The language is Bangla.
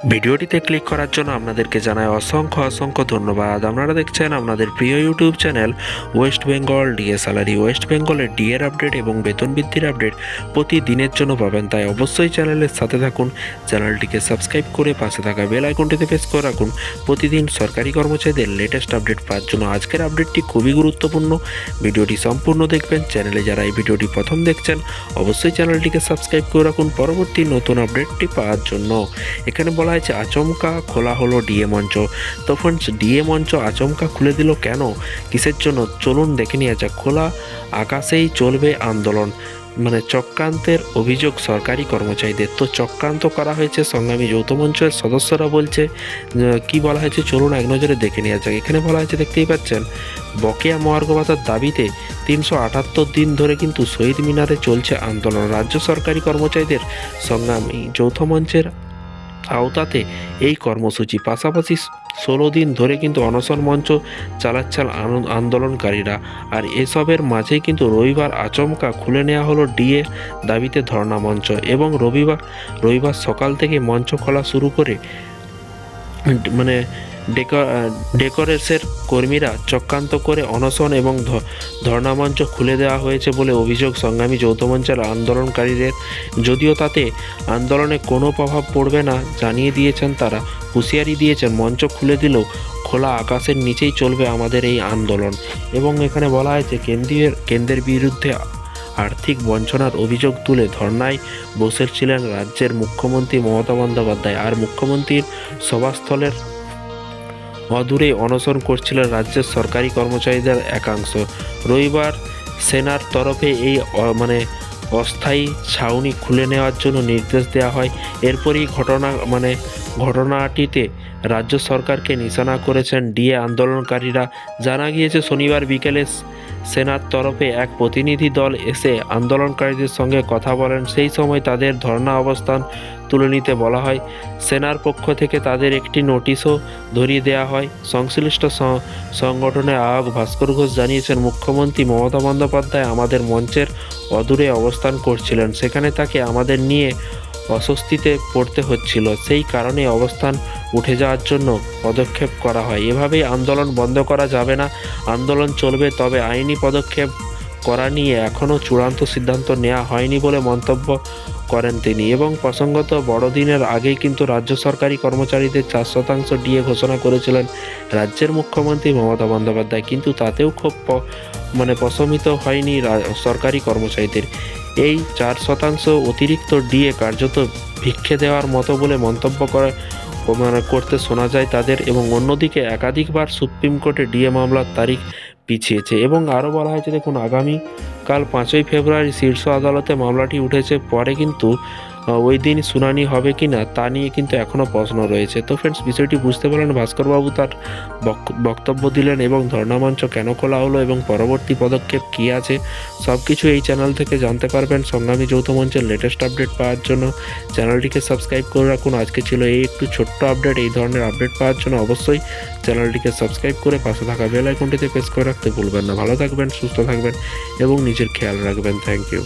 ভিডিওটিতে ক্লিক করার জন্য আপনাদেরকে জানাই অসংখ্য ধন্যবাদ। আপনারা দেখছেন আপনাদের প্রিয় YouTube channel West Bengal DA salary. West বেঙ্গলের ডিএর আপডেট এবং বেতন বৃদ্ধির আপডেট প্রতিদিনের জন্য পাবেন, তাই অবশ্যই চ্যানেলের সাথে থাকুন। চ্যানেলটিকে সাবস্ক্রাইব করে পাশে থাকা বেল আইকনটিতে প্রেস করে রাখুন প্রতিদিন সরকারি কর্মচারীদের লেটেস্ট আপডেট পাওয়ার জন্য। আজকের আপডেটটি খুবই গুরুত্বপূর্ণ, ভিডিওটি সম্পূর্ণ দেখবেন। চ্যানেলে যারা এই ভিডিওটি প্রথম দেখছেন অবশ্যই চ্যানেলটিকে সাবস্ক্রাইব করে রাখুন পরবর্তী নতুন আপডেটটি পাওয়ার জন্য। এখানে বলা হয়েছে আচমকা খোলা হলো ডিএ মঞ্চ। তো ফ্রেন্ডস, ডিএ মঞ্চ আচমকা খুলে দিল কেন, কিসের জন্য, চলুন দেখে নিয়ে যাক। খোলা আকাশেই চলবে আন্দোলন, চক্রান্তের অভিযোগ সরকারি কর্মচারীদের। তো চক্রান্ত করা হয়েছে, সংগ্রামী যৌথ মঞ্চের সদস্যরা বলছে। কি বলা হয়েছে চলুন এক নজরে দেখে নেওয়া যাক। এখানে বলা হয়েছে, দেখতেই পাচ্ছেন, বকেয়া মহার্ঘ ভাতার দাবিতে 378 দিন ধরে কিন্তু শহীদ মিনারে চলছে আন্দোলন। রাজ্য সরকারি কর্মচারীদের সংগ্রামী যৌথ মঞ্চের আওতাতে এই কর্মসূচি, পাশাপাশি 16 দিন ধরে কিন্তু অনশন মঞ্চ চালাচ্ছেন আন্দোলনকারীরা। আর এসবের মাঝেই কিন্তু রবিবার আচমকা খুলে নেওয়া হলো ডিএ দাবিতে ধর্ণা মঞ্চ, এবং রবিবার সকাল থেকে মঞ্চ খোলা শুরু করে ডেকোরেসের কর্মীরা চক্রান্ত করে অনশন এবং ধর্ণা মঞ্চ খুলে দেওয়া হয়েছে বলে অভিযোগ সংগ্রামী যৌথ মঞ্চের আন্দোলনকারীদের। যদিও তাতে আন্দোলনে কোনো প্রভাব পড়বে না জানিয়ে দিয়েছেন তারা, হুঁশিয়ারি দিয়েছেন মঞ্চ খুলে দিলেও খোলা আকাশের নিচেই চলবে আমাদের এই আন্দোলন। এবং এখানে বলা হয়েছে কেন্দ্রের বিরুদ্ধে আর্থিক বঞ্চনার অভিযোগ তুলে ধর্নায় বসেছিলেন রাজ্যের মুখ্যমন্ত্রী মমতা বন্দ্যোপাধ্যায়। আর মুখ্যমন্ত্রীর সভাস্থলের অদূরে অনশন করছিলেন রাজ্যের সরকারি কর্মচারীদের একাংশ। রবিবার সেনার তরফে এই অস্থায়ী ছাউনি খুলে নেওয়ার জন্য নির্দেশ দেওয়া হয়। এরপরই ঘটনাটিতে রাজ্য সরকারকে নিশানা করেছেন ডিএ আন্দোলনকারীরা। জানা গিয়েছে, শনিবার বিকেলে সেনার তরফে এক প্রতিনিধি দল এসে আন্দোলনকারীদের সঙ্গে কথা বলেন। সেই সময় তাদের ধর্ণা অবস্থান তুলে নিতে বলা হয়। সেনার পক্ষ থেকে তাদের একটি নোটিশও ধরিয়ে দেওয়া হয়। সংশ্লিষ্ট সংগঠনের আহ্বায়ক ভাস্কর ঘোষ জানিয়েছেন, মুখ্যমন্ত্রী মমতা বন্দ্যোপাধ্যায় আমাদের মঞ্চের অদূরে অবস্থান করছিলেন, সেখানে তাকে আমাদের নিয়ে অস্বস্তিতে পড়তে হচ্ছিল, সেই কারণে অবস্থান উঠে যাওয়ার জন্য পদক্ষেপ করা হয়। এভাবেই আন্দোলন বন্ধ করা যাবে না, আন্দোলন চলবে, তবে আইনি পদক্ষেপ করা নিয়ে এখনও চূড়ান্ত সিদ্ধান্ত নেওয়া হয়নি বলে মন্তব্য করেন তিনি। এবং প্রসঙ্গত, বড়দিনের আগেই কিন্তু রাজ্য সরকারি কর্মচারীদের 4% ডিএ ঘোষণা করেছিলেন রাজ্যের মুখ্যমন্ত্রী মমতা বন্দ্যোপাধ্যায়, কিন্তু তাতেও খুব প্রশমিত হয়নি সরকারি কর্মচারীদের। এই 4% অতিরিক্ত ডিএ কার্যত ভিক্ষে দেওয়ার মতো বলে মন্তব্য করতে শোনা যায় তাদের। এবং অন্যদিকে একাধিকবার সুপ্রিম কোর্টে ডিএ মামলার তারিখ পিছিয়েছে। এবং আরও বলা হয়েছে, দেখুন, আগামীকাল 5ই ফেব্রুয়ারি শীর্ষ আদালতে মামলাটি উঠেছে, পরে কিন্তু ওই দিন শুনানি হবে কি না তা নিয়ে কিন্তু এখনও প্রশ্ন রয়েছে। তো ফ্রেন্ডস, বিষয়টি বুঝতে পারলেন, ভাস্করবাবু তার বক্তব্য দিলেন এবং ধর্ণা মঞ্চ কেন খোলা হলো এবং পরবর্তী পদক্ষেপ কী আছে, সব কিছু এই চ্যানেল থেকে জানতে পারবেন। সংগ্রামী যৌথ মঞ্চের লেটেস্ট আপডেট পাওয়ার জন্য চ্যানেলটিকে সাবস্ক্রাইব করে রাখুন। আজকে ছিল এই একটু ছোট্ট আপডেট। এই ধরনের আপডেট পাওয়ার জন্য অবশ্যই চ্যানেলটিকে সাবস্ক্রাইব করে পাশে থাকা বেল আইকনটিতে প্রেস করে রাখতে ভুলবেন না। ভালো থাকবেন, সুস্থ থাকবেন এবং নিজের খেয়াল রাখবেন। Thank you.